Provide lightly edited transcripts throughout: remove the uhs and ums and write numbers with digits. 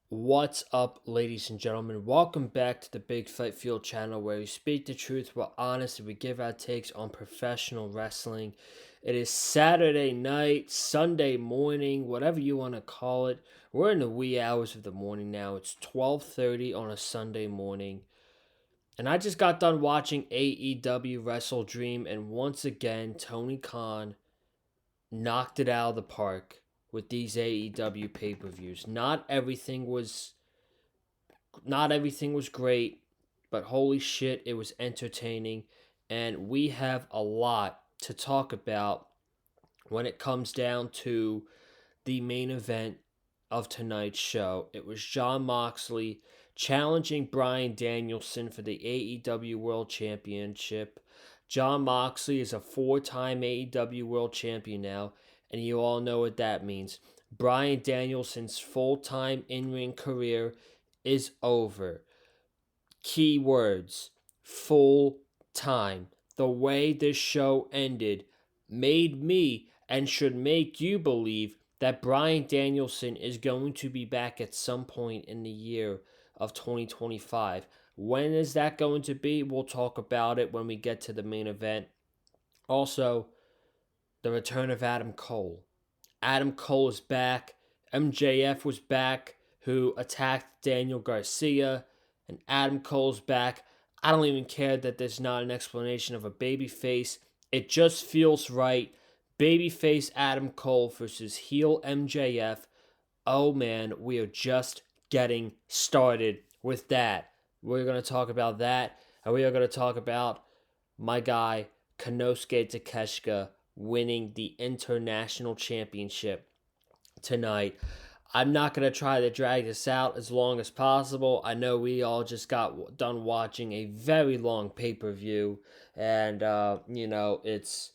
What's up, ladies and gentlemen? Welcome back to the Big Fight Field channel where we speak the truth, we're honest, and we give our takes on professional wrestling. It is Saturday night, Sunday morning, whatever you want to call it. We're in the wee hours of the morning now. It's 12:30 on a Sunday morning. And I just got done watching AEW Wrestledream, and once again, Tony Khan knocked it out of the park with these AEW pay-per-views. Not everything was great, but holy shit, it was entertaining. And we have a lot to talk about when it comes down to the main event of tonight's show. It was Jon Moxley challenging Bryan Danielson for the AEW World Championship. Jon Moxley is a four-time AEW World Champion now, and you all know what that means. Bryan Danielson's full-time in-ring career is over. Key words: full time. The way this show ended made me and should make you believe that Bryan Danielson is going to be back at some point in the year of 2025. When is that going to be? We'll talk about it when we get to the main event. Also, the return of Adam Cole. Adam Cole is back. MJF was back, who attacked Daniel Garcia, and Adam Cole's back. I don't even care that there's not an explanation of a babyface. It just feels right. Babyface Adam Cole versus heel MJF. Oh man, we are just getting started with that. We're going to talk about that, and we are going to talk about my guy, Konosuke Takeshita, winning the International Championship tonight. I'm not going to try to drag this out as long as possible. I know we all just got done watching a very long pay-per-view, and, it's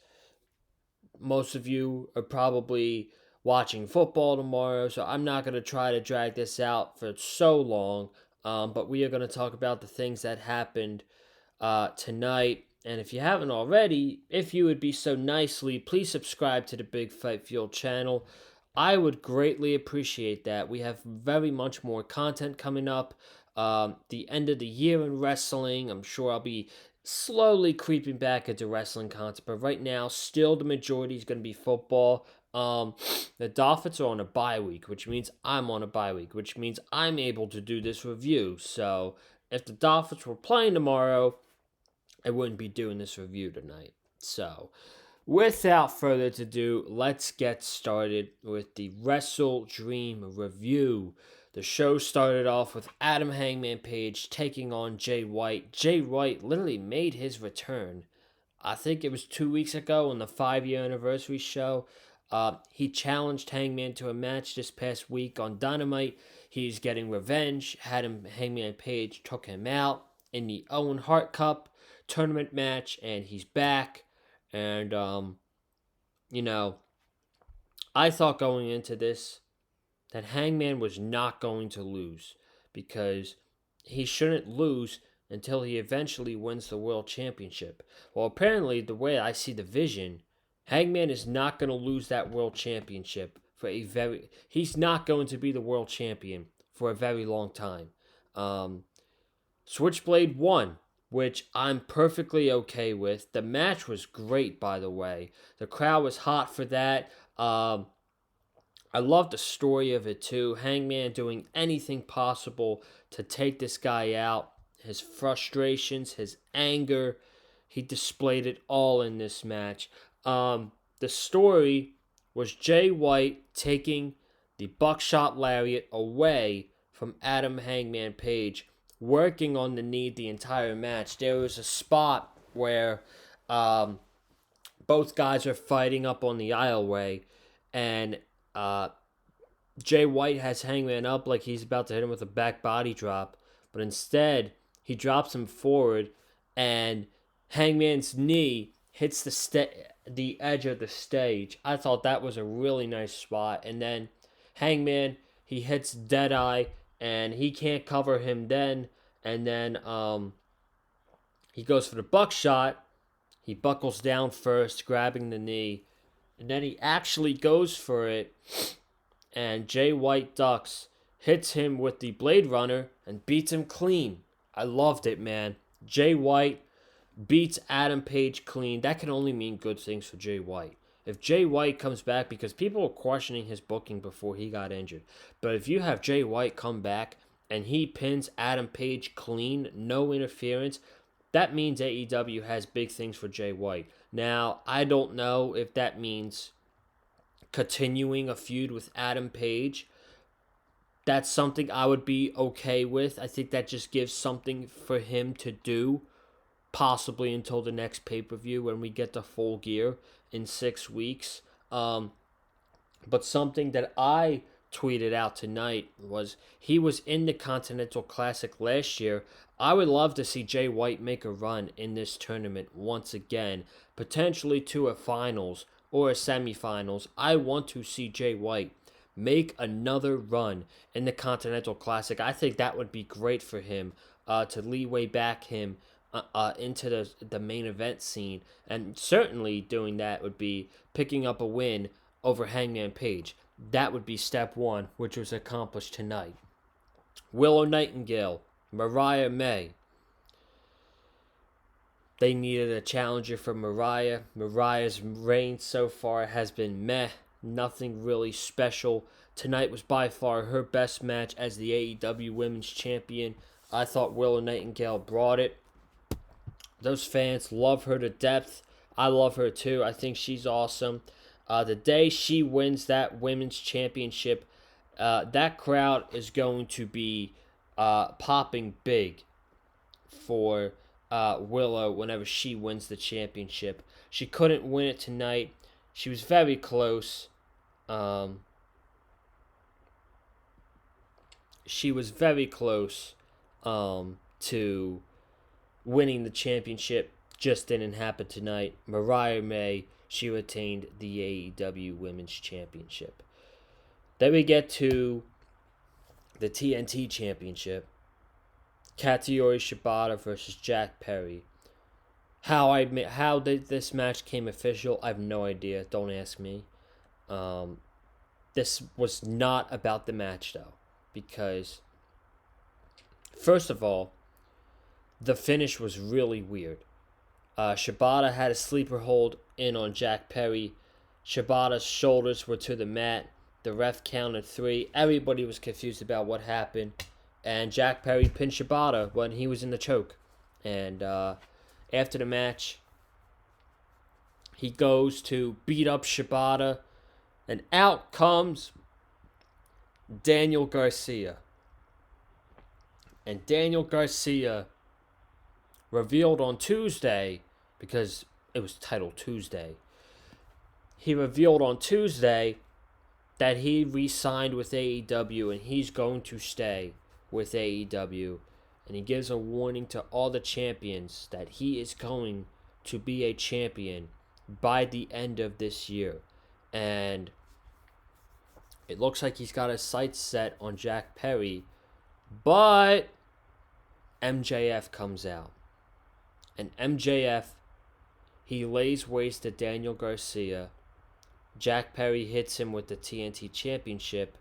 most of you are probably watching football tomorrow, so I'm not going to try to drag this out for so long, but we are going to talk about the things that happened tonight. And if you haven't already, if you would be so nicely, please subscribe to the Big Fight Fuel channel. I would greatly appreciate that. We have very much more content coming up. The end of the year in wrestling, I'm sure I'll be slowly creeping back into wrestling content, but right now, still the majority is going to be football. The Dolphins are on a bye week, which means I'm on a bye week, which means I'm able to do this review. So if the Dolphins were playing tomorrow, I wouldn't be doing this review tonight. So, without further ado, let's get started with the Wrestledream review. The show started off with Adam Hangman Page taking on Jay White. Jay White literally made his return. I think it was 2 weeks ago on the 5-year anniversary show. He challenged Hangman to a match this past week on Dynamite. He's getting revenge. Hangman Page took him out in the Owen Hart Cup tournament match, and he's back. And I thought going into this that Hangman was not going to lose, because he shouldn't lose until he eventually wins the world championship. Well, apparently, the way I see the vision, Hangman is not going to lose that world championship he's not going to be the world champion for a very long time. Switchblade won, which I'm perfectly okay with. The match was great, by the way. The crowd was hot for that. I love the story of it too. Hangman doing anything possible to take this guy out. His frustrations, his anger, he displayed it all in this match. The story was Jay White taking the buckshot lariat away from Adam Hangman Page, working on the knee the entire match. There was a spot where both guys are fighting up on the aisleway, and Jay White has Hangman up like he's about to hit him with a back body drop, but instead he drops him forward, and Hangman's knee hits the edge of the stage. I thought that was a really nice spot, and then Hangman, he hits Deadeye, and he can't cover him then, and then he goes for the buckshot. He buckles down first, grabbing the knee, and then he actually goes for it, and Jay White ducks. hits him with the Blade Runner, and beats him clean. I loved it, man. Jay White beats Adam Page clean. That can only mean good things for Jay White. If Jay White comes back, because people were questioning his booking before he got injured, but if you have Jay White come back and he pins Adam Page clean, no interference, that means AEW has big things for Jay White. Now, I don't know if that means continuing a feud with Adam Page. That's something I would be okay with. I think that just gives something for him to do, possibly until the next pay-per-view when we get the Full Gear in 6 weeks. But something that I tweeted out tonight was he was in the Continental Classic last year. I would love to see Jay White make a run in this tournament once again, potentially to a finals or a semifinals. I want to see Jay White make another run in the Continental Classic. I think that would be great for him to leeway back him into the main event scene. And certainly doing that would be picking up a win over Hangman Page. That would be step one, which was accomplished tonight. Willow Nightingale, Mariah May. They needed a challenger for Mariah. Mariah's reign so far has been meh. Nothing really special. Tonight was by far her best match as the AEW Women's Champion. I thought Willow Nightingale brought it. Those fans love her to depth. I love her too. I think she's awesome. The day she wins that Women's Championship, that crowd is going to be popping big for Willow whenever she wins the championship. She couldn't win it tonight. She was very close. She was very close to winning the championship. Just didn't happen tonight. Mariah May, she retained the AEW Women's Championship. Then we get to the TNT Championship. Katsuyori Shibata versus Jack Perry. How this match came official, I have no idea. Don't ask me. This was not about the match, though. Because, first of all, the finish was really weird. Shibata had a sleeper hold in on Jack Perry. Shibata's shoulders were to the mat. The ref counted 3. Everybody was confused about what happened. And Jack Perry pinned Shibata when he was in the choke. And after the match, he goes to beat up Shibata. And out comes Daniel Garcia. And Daniel Garcia revealed on Tuesday, because it was titled Tuesday, he revealed on Tuesday that he re-signed with AEW and he's going to stay with AEW. And he gives a warning to all the champions that he is going to be a champion by the end of this year. And it looks like he's got his sights set on Jack Perry, but MJF comes out. And MJF, he lays waste to Daniel Garcia. Jack Perry hits him with the TNT Championship,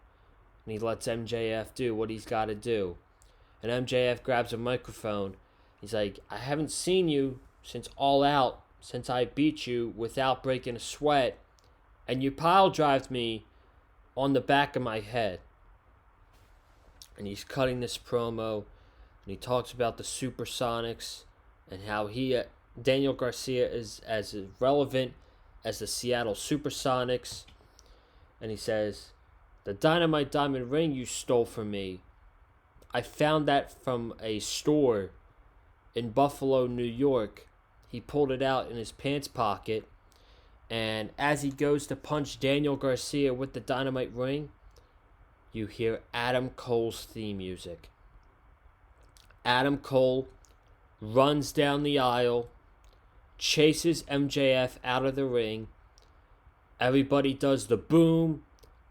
and he lets MJF do what he's got to do. And MJF grabs a microphone. He's like, I haven't seen you since All Out, since I beat you without breaking a sweat, and you pile-drived me on the back of my head. And he's cutting this promo, and he talks about the Supersonics, and how Daniel Garcia is as relevant as the Seattle Supersonics. And he says, the Dynamite Diamond ring you stole from me, I found that from a store in Buffalo, New York. He pulled it out in his pants pocket. And as he goes to punch Daniel Garcia with the Dynamite ring, you hear Adam Cole's theme music. Adam Cole runs down the aisle, chases MJF out of the ring. Everybody does the boom.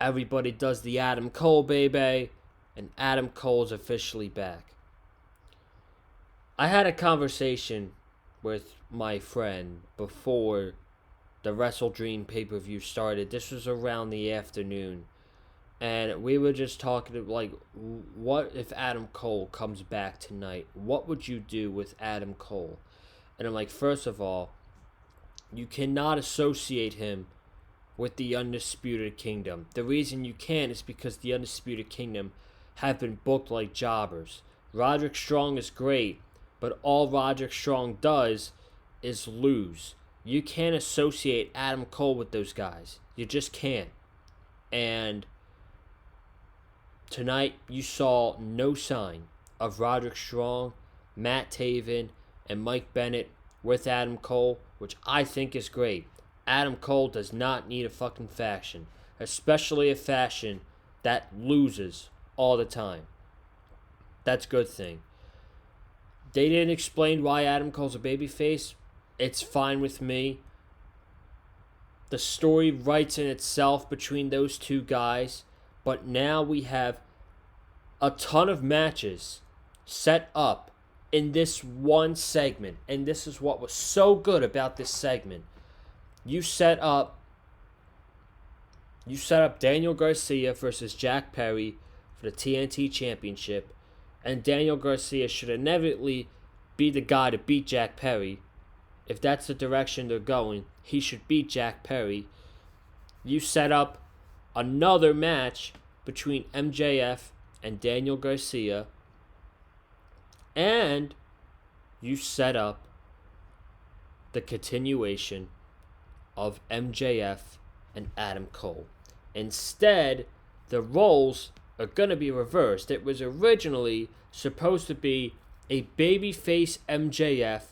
Everybody does the Adam Cole, baby. And Adam Cole's officially back. I had a conversation with my friend before the Wrestledream pay-per-view started. This was around the afternoon. And we were just talking like, what if Adam Cole comes back tonight? What would you do with Adam Cole? And I'm like, first of all, you cannot associate him with the Undisputed Kingdom. The reason you can is because the Undisputed Kingdom have been booked like jobbers. Roderick Strong is great, but all Roderick Strong does is lose. You can't associate Adam Cole with those guys. You just can't. And tonight you saw no sign of Roderick Strong, Matt Taven, and Mike Bennett with Adam Cole, which I think is great. Adam Cole does not need a fucking faction, especially a faction that loses all the time. That's a good thing. They didn't explain why Adam Cole's a babyface. It's fine with me. The story writes in itself between those two guys, but now we have a ton of matches set up in this one segment, and this is what was so good about this segment. You set up Daniel Garcia versus Jack Perry for the TNT Championship, and Daniel Garcia should inevitably be the guy to beat Jack Perry. If that's the direction they're going, he should beat Jack Perry. You set up another match between MJF and Daniel Garcia, and you set up the continuation of MJF and Adam Cole. Instead, the roles are going to be reversed. It was originally supposed to be a babyface MJF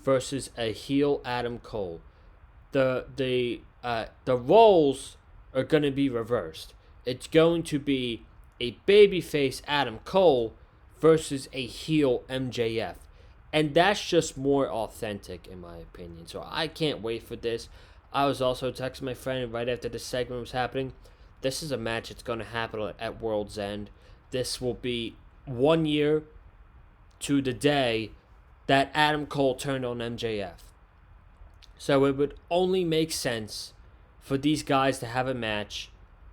versus a heel Adam Cole. The roles are going to be reversed. It's going to be a babyface Adam Cole versus a heel MJF. And that's just more authentic, in my opinion. So I can't wait for this. I was also texting my friend right after this segment was happening. This is a match that's going to happen at World's End. This will be 1 year to the day that Adam Cole turned on MJF. So it would only make sense for these guys to have a match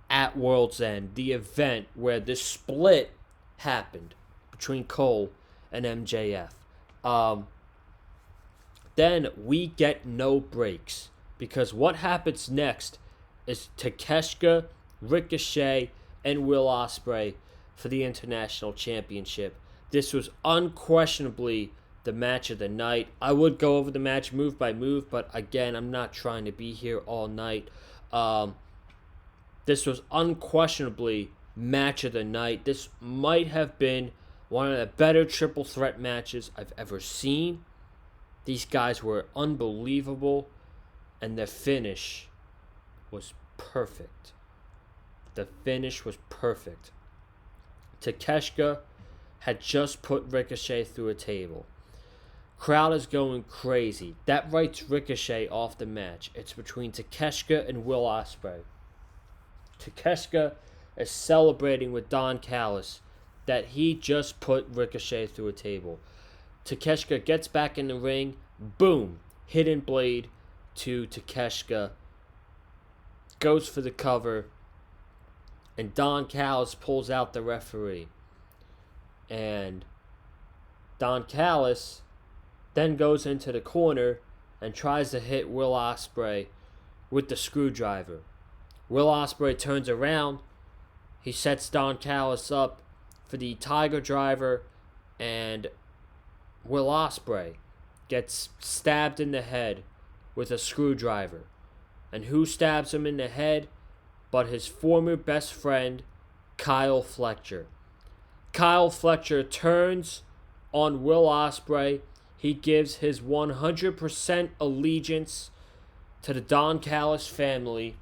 at World's End, the event where this split happened between Cole and MJF. Then we get no breaks, because what happens next is Takeshita, Ricochet, and Will Ospreay for the International Championship. This was unquestionably the match of the night. I would go over the match move by move, but again, I'm not trying to be here all night. This was unquestionably match of the night. This might have been one of the better triple threat matches I've ever seen. These guys were unbelievable, and the finish was perfect. The finish was perfect. Takeshita had just put Ricochet through a table. Crowd is going crazy. That writes Ricochet off the match. It's between Takeshita and Will Ospreay. Takeshita is celebrating with Don Callis that he just put Ricochet through a table. Takeshita gets back in the ring. Boom. Hidden blade to Takeshita. Goes for the cover. And Don Callis pulls out the referee. And Don Callis then goes into the corner and tries to hit Will Ospreay with the screwdriver. Will Ospreay turns around. He sets Don Callis up for the Tiger Driver, and Will Ospreay gets stabbed in the head with a screwdriver. And who stabs him in the head but his former best friend, Kyle Fletcher. Kyle Fletcher turns on Will Ospreay. He gives his 100% allegiance to the Don Callis family.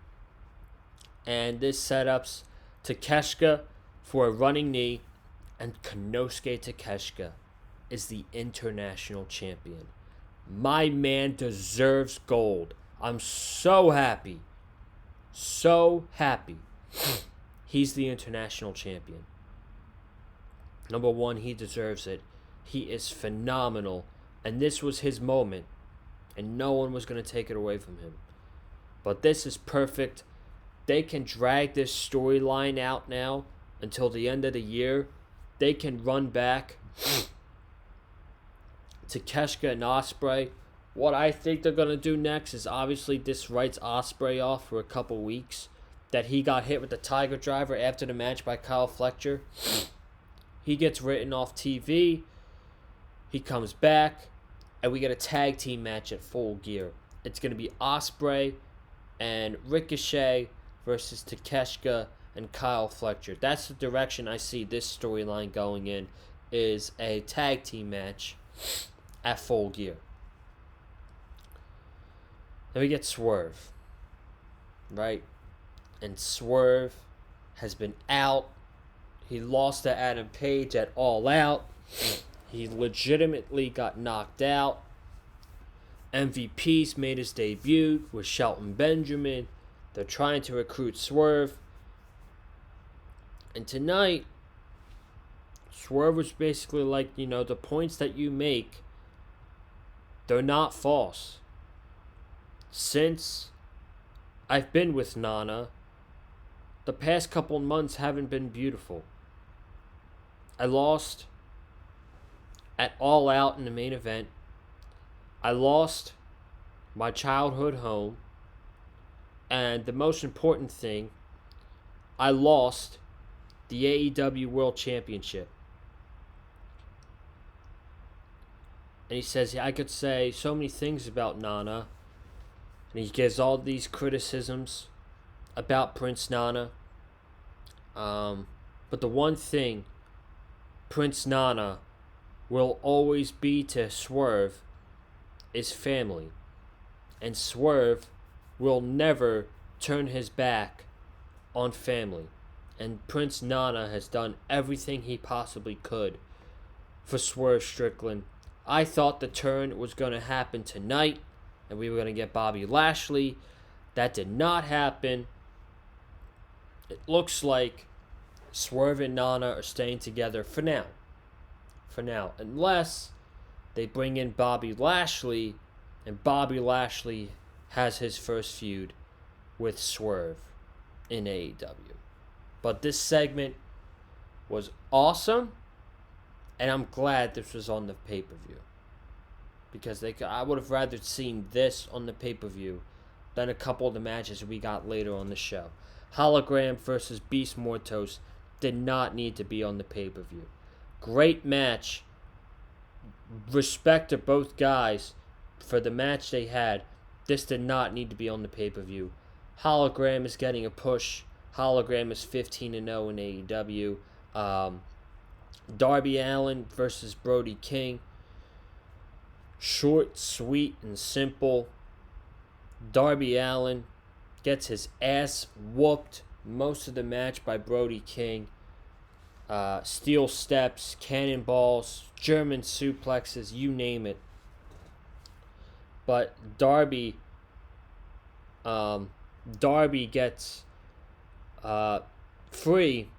And this setups Takeshita for a running knee. And Konosuke Takeshita is the international champion. My man deserves gold. I'm so happy. So happy. He's the international champion. Number one, he deserves it. He is phenomenal. And this was his moment. And no one was going to take it away from him. But this is perfect. they can drag this storyline out now until the end of the year. They can run back to Takeshita and Ospreay. What I think they're going to do next is obviously this writes Ospreay off for a couple weeks. That he got hit with the Tiger Driver after the match by Kyle Fletcher. He gets written off TV. He comes back. And we get a tag team match at Full Gear. It's going to be Ospreay and Ricochet versus Takeshita and Kyle Fletcher. That's the direction I see this storyline going in, is a tag team match at Full Gear. Then we get Swerve, right? And Swerve has been out. He lost to Adam Page at All Out. He legitimately got knocked out. MVP's made his debut with Shelton Benjamin. They're trying to recruit Swerve. And tonight, Swerve was basically like, the points that you make, they're not false. Since I've been with Nana, the past couple months haven't been beautiful. I lost at All Out in the main event. I lost my childhood home. And the most important thing, I lost the AEW World Championship. And he says, I could say so many things about Nana. And he gives all these criticisms about Prince Nana. But the one thing Prince Nana will always be to Swerve is family. And Swerve will never turn his back on family. And Prince Nana has done everything he possibly could for Swerve Strickland. I thought the turn was going to happen tonight, and we were going to get Bobby Lashley. That did not happen. It looks like Swerve and Nana are staying together for now. Unless they bring in Bobby Lashley, and Bobby Lashley has his first feud with Swerve in AEW. But this segment was awesome, and I'm glad this was on the pay-per-view. Because I would have rather seen this on the pay-per-view than a couple of the matches we got later on the show. Hologram versus Beast Mortos did not need to be on the pay-per-view. Great match. Respect to both guys for the match they had. This did not need to be on the pay-per-view. Hologram is getting a push. Hologram is 15-0 in AEW. Darby Allin versus Brody King. Short, sweet, and simple. Darby Allin gets his ass whooped most of the match by Brody King. Steel steps, cannonballs, German suplexes, you name it. But Darby gets free.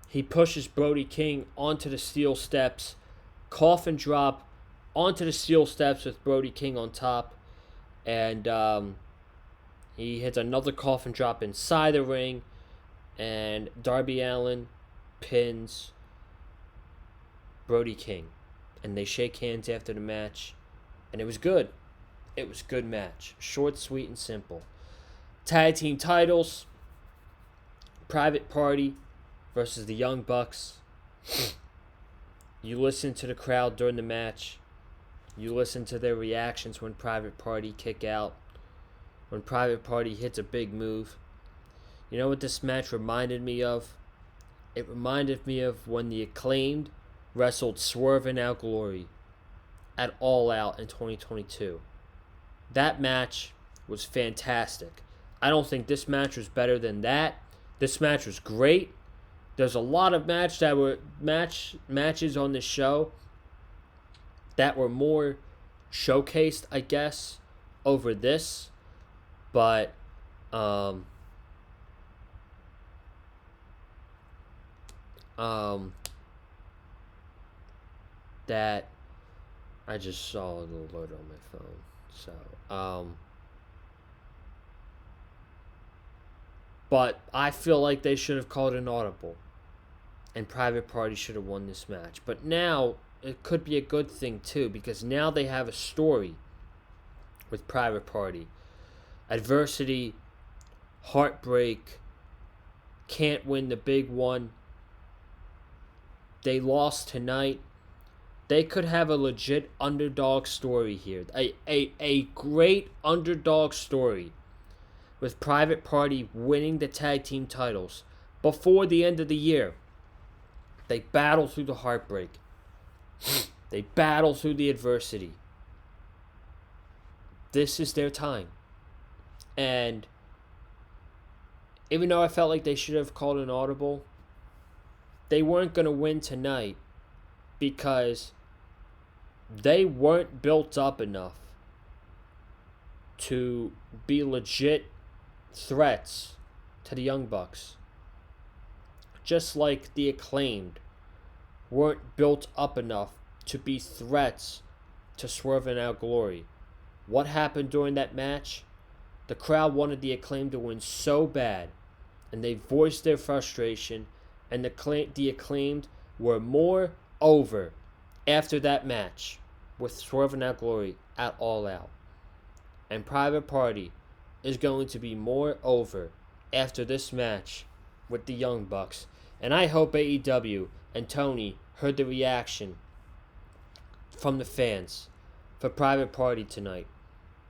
He pushes Brody King onto the steel steps. Coffin drop onto the steel steps with Brody King on top. And he hits another coffin drop inside the ring. And Darby Allin pins Brody King. And they shake hands after the match. And it was good. It was a good match. Short, sweet, and simple. Tag team titles. Private Party versus the Young Bucks. You listen to the crowd during the match. You listen to their reactions when Private Party kick out. When Private Party hits a big move. You know what this match reminded me of? It reminded me of when the Acclaimed wrestled Swerve and Al Glory at All Out in 2022. That match was fantastic. I don't think this match was better than that. This match was great. There's a lot of matches on this show that were more showcased, I guess, over this. But that I just saw an alert on my phone. So, But I feel like they should have called an audible. And Private Party should have won this match. But now, it could be a good thing too, because now they have a story with Private Party. Adversity, heartbreak, can't win the big one. They lost tonight. They could have a legit underdog story here. A great underdog story with Private Party winning the tag team titles before the end of the year. They battle through the heartbreak. They battle through the adversity. This is their time. And even though I felt like they should have called an audible, they weren't going to win tonight because they weren't built up enough to be legit threats to the Young Bucks. Just like the Acclaimed weren't built up enough to be threats to Swerve and Our Glory. What happened during that match? The crowd wanted the Acclaimed to win so bad, and they voiced their frustration, and the Acclaimed were more over after that match with Swerve and Our Glory at All Out. And Private Party is going to be more over after this match with the Young Bucks. And I hope AEW and Tony heard the reaction from the fans for Private Party tonight.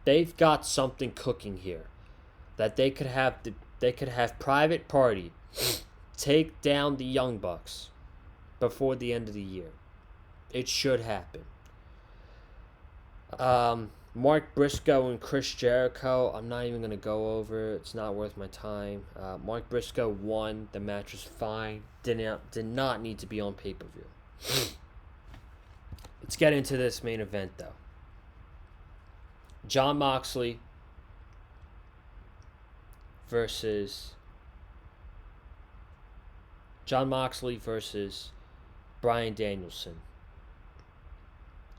They've got something cooking here that they could have Private Party take down the Young Bucks before the end of the year. It should happen. Mark Briscoe and Chris Jericho, I'm not even going to go over. It's not worth my time. Mark Briscoe won. The match was fine. Did not need to be on pay-per-view. Let's get into this main event, though. Jon Moxley versus Bryan Danielson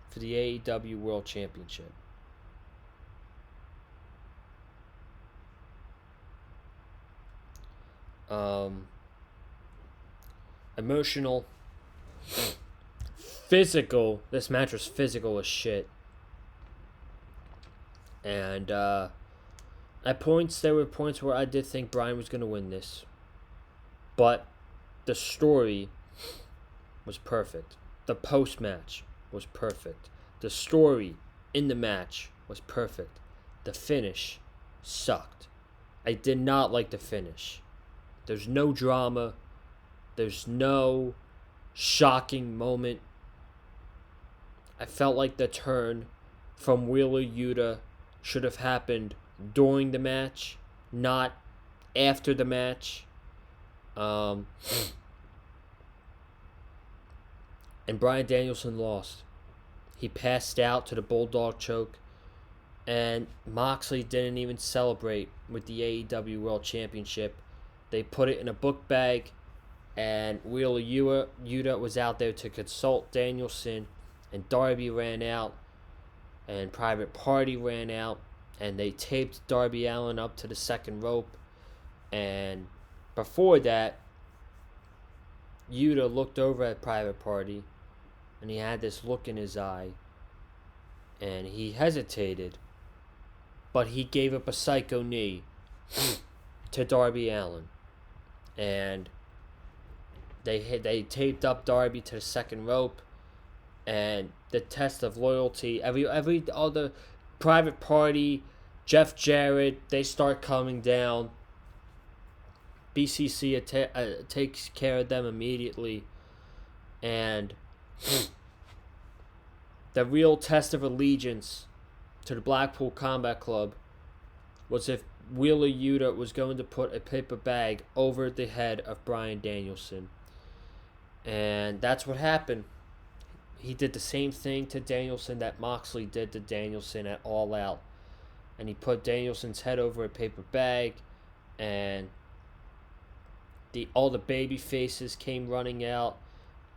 for the AEW World Championship. Emotional, physical. This match was physical as shit. And at points, there were points where I did think Bryan was going to win this. But the story was perfect. The post-match was perfect. The story in the match was perfect. The finish sucked. I did not like the finish. There's no drama. There's no shocking moment. I felt like the turn from Wheeler Yuta should have happened during the match, not after the match. And Bryan Danielson lost. He passed out to the Bulldog choke. And Moxley didn't even celebrate with the AEW World Championship. They put it in a book bag. And Wheeler Yuta was out there to consult Danielson. And Darby ran out. And Private Party ran out. And they taped Darby Allin up to the second rope. And before that, Yuta looked over at Private Party. And he had this look in his eye. And he hesitated. But he gave up a psycho knee to Darby Allin. And they taped up Darby to the second rope. And the test of loyalty, every other Private Party, Jeff Jarrett, they start coming down. BCC takes care of them immediately. And the real test of allegiance to the Blackpool Combat Club was if Wheeler Yuta was going to put a paper bag over the head of Bryan Danielson. And that's what happened. He did the same thing to Danielson that Moxley did to Danielson at All Out. And he put Danielson's head over a paper bag. And all the baby faces came running out.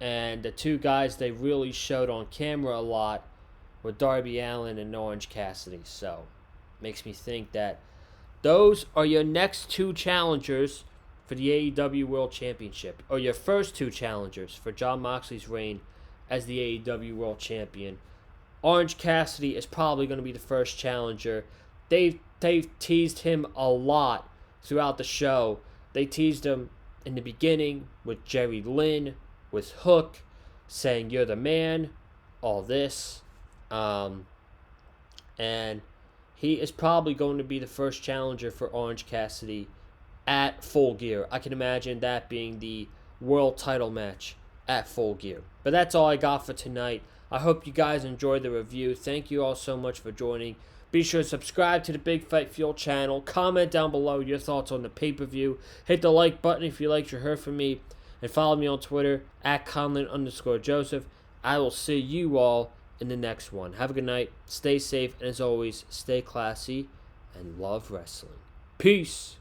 And the two guys they really showed on camera a lot were Darby Allin and Orange Cassidy. So, makes me think that Those are your next two challengers for the AEW World Championship, or your first two challengers for Jon Moxley's reign as the AEW World Champion. Orange Cassidy is probably going to be the first challenger. They've teased him a lot throughout the show. They teased him in the beginning with Jerry Lynn, with Hook, saying you're the man, all this. And he is probably going to be the first challenger for Orange Cassidy at Full Gear. I can imagine that being the world title match at Full Gear. But that's all I got for tonight. I hope you guys enjoyed the review. Thank you all so much for joining. Be sure to subscribe to the Big Fight Fuel channel. Comment down below your thoughts on the pay-per-view. Hit the like button if you liked your heard from me. And follow me on Twitter at Conlin_Joseph. I will see you all in the next one. Have a good night. Stay safe. And as always, stay classy and love wrestling. Peace.